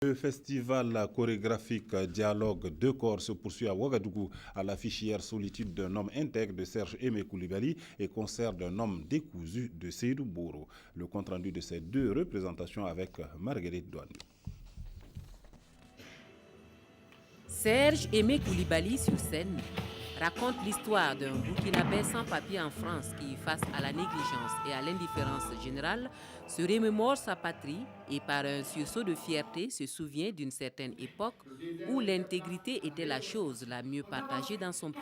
Le festival chorégraphique Dialogue de corps se poursuit à Ouagadougou à l'affiche hier Solitude d'un homme intègre de Serge Aimé Koulibaly et Concert d'un homme décousu de Seydou Bourou. Le compte-rendu de ces deux représentations avec Marguerite Douane. Serge Aimé Koulibaly sur scène raconte l'histoire d'un Burkinabé sans papier en France qui, face à la négligence et à l'indifférence générale, se remémore sa patrie et par un sursaut de fierté se souvient d'une certaine époque où l'intégrité était la chose la mieux partagée dans son pays.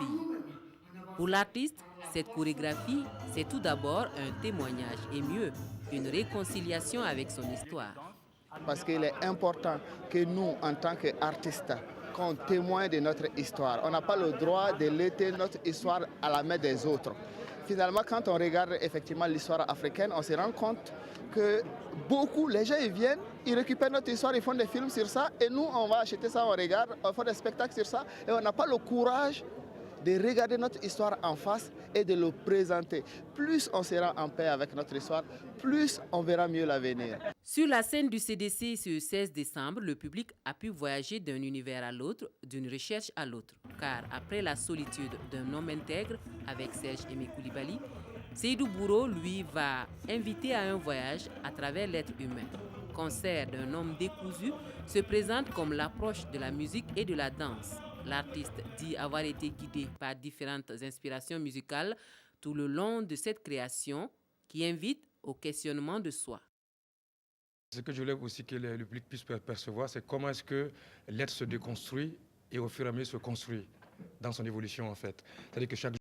Pour l'artiste, cette chorégraphie, c'est tout d'abord un témoignage et mieux, une réconciliation avec son histoire. Parce qu'il est important que nous, en tant qu'artistes, qu'on témoigne de notre histoire. On n'a pas le droit de laisser notre histoire à la main des autres. Finalement, quand on regarde effectivement l'histoire africaine, on se rend compte que beaucoup, les gens ils viennent, ils récupèrent notre histoire, ils font des films sur ça, et nous, on va acheter ça, on regarde, on fait des spectacles sur ça, et on n'a pas le courage de regarder notre histoire en face et de le présenter. Plus on sera en paix avec notre histoire, plus on verra mieux l'avenir. Sur la scène du CDC ce 16 décembre, le public a pu voyager d'un univers à l'autre, d'une recherche à l'autre. Car après la solitude d'un homme intègre avec Serge Aimé Koulibaly, Seydou Bourou, lui, va inviter à un voyage à travers l'être humain. Concert d'un homme décousu se présente comme l'approche de la musique et de la danse. L'artiste dit avoir été guidé par différentes inspirations musicales tout le long de cette création qui invite au questionnement de soi. Ce que je voulais aussi que le public puisse percevoir, c'est comment est-ce que l'être se déconstruit et au fur et à mesure se construit dans son évolution en fait. C'est-à-dire que chaque